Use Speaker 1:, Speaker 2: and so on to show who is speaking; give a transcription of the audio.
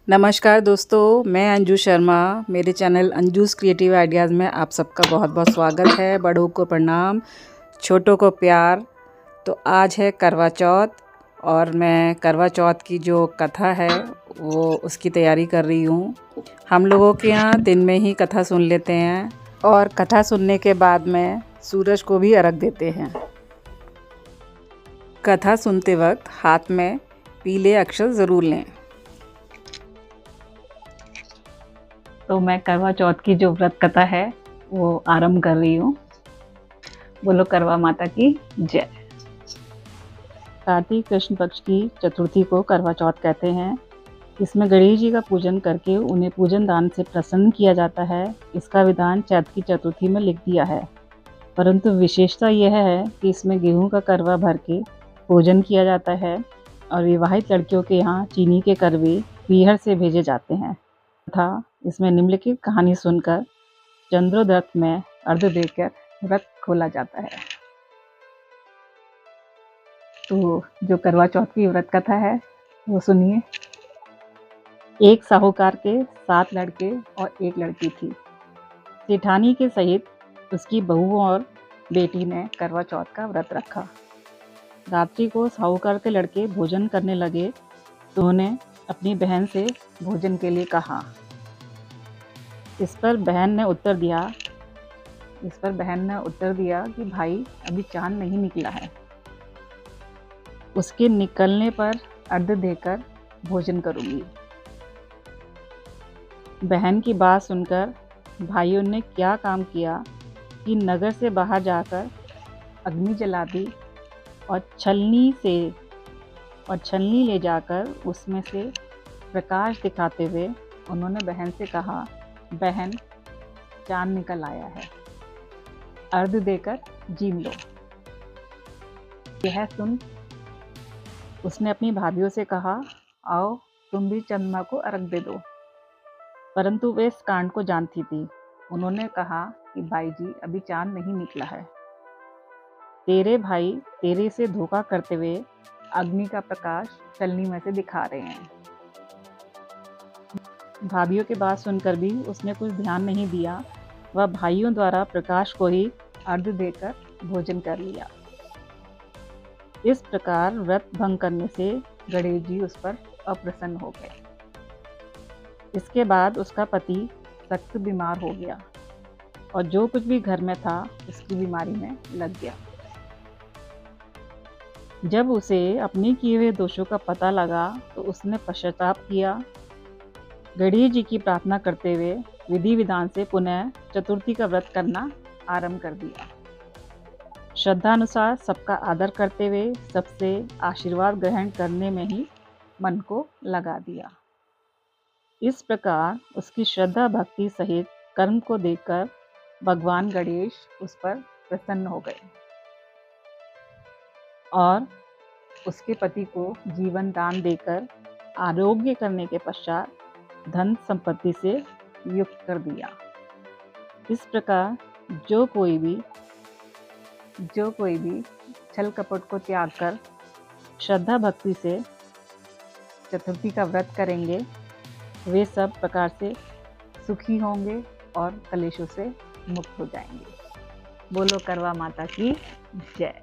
Speaker 1: नमस्कार दोस्तों, मैं अंजू शर्मा। मेरे चैनल अंजूस क्रिएटिव आइडियाज़ में आप सबका बहुत बहुत स्वागत है। बड़ों को प्रणाम, छोटों को प्यार। तो आज है करवा चौथ और मैं करवा चौथ की जो कथा है वो उसकी तैयारी कर रही हूँ। हम लोगों के यहाँ दिन में ही कथा सुन लेते हैं और कथा सुनने के बाद में सूरज को भी अर्घ देते हैं। कथा सुनते वक्त हाथ में पीले अक्षर ज़रूर लें। तो मैं करवा चौथ की जो व्रत कथा है वो आरंभ कर रही हूँ। बोलो करवा माता की जय। कार्तिक कृष्ण पक्ष की चतुर्थी को करवा चौथ कहते हैं। इसमें गणेश जी का पूजन करके उन्हें पूजन दान से प्रसन्न किया जाता है। इसका विधान चैत्र की चतुर्थी में लिख दिया है, परंतु विशेषता यह है कि इसमें गेहूं का करवा भर के पूजन किया जाता है और विवाहित लड़कियों के यहाँ चीनी के करवे पीहर से भेजे जाते हैं तथा इसमें निम्नलिखित कहानी सुनकर चंद्रोदय में अर्घ देकर व्रत खोला जाता है। तो जो करवा चौथ की व्रत कथा है वो सुनिए। एक साहूकार के 7 लड़के और 1 लड़की थी। सेठानी के सहित उसकी बहू और बेटी ने करवा चौथ का व्रत रखा। रात्रि को साहूकार के लड़के भोजन करने लगे तो उन्होंने अपनी बहन से भोजन के लिए कहा। इस पर बहन ने उत्तर दिया कि भाई अभी चांद नहीं निकला है, उसके निकलने पर अर्घ देकर भोजन करूंगी। बहन की बात सुनकर भाइयों ने क्या काम किया कि नगर से बाहर जाकर अग्नि जला दी और छलनी ले जाकर उसमें से प्रकाश दिखाते हुए उन्होंने बहन से कहा, बहन चांद निकल आया है, अर्घ देकर जीम लो। यह सुन उसने अपनी भाभियों से कहा, आओ तुम भी चंद्रमा को अर्घ दे दो। परंतु वे इस कांड को जानती थी। उन्होंने कहा कि भाई जी अभी चांद नहीं निकला है, तेरे भाई तेरे से धोखा करते हुए अग्नि का प्रकाश छलनी में से दिखा रहे हैं। भाभियों की बात सुनकर भी उसने कुछ ध्यान नहीं दिया। वह भाइयों द्वारा प्रकाश को ही अर्घ देकर भोजन कर लिया। इस प्रकार व्रत भंग करने से गणेश जी उस पर अप्रसन्न हो गए। इसके बाद उसका पति सख्त बीमार हो गया और जो कुछ भी घर में था उसकी बीमारी में लग गया। जब उसे अपने किए हुए दोषों का पता लगा तो उसने पश्चाताप किया। गणेश जी की प्रार्थना करते हुए विधि विधान से पुनः चतुर्थी का व्रत करना आरंभ कर दिया। श्रद्धानुसार सबका आदर करते हुए सबसे आशीर्वाद ग्रहण करने में ही मन को लगा दिया। इस प्रकार उसकी श्रद्धा भक्ति सहित कर्म को देखकर भगवान गणेश उस पर प्रसन्न हो गए और उसके पति को जीवन दान देकर आरोग्य करने के पश्चात धन संपत्ति से युक्त कर दिया। इस प्रकार जो कोई भी छल कपट को त्याग कर श्रद्धा भक्ति से चतुर्थी का व्रत करेंगे वे सब प्रकार से सुखी होंगे और कलेशों से मुक्त हो जाएंगे। बोलो करवा माता की जय।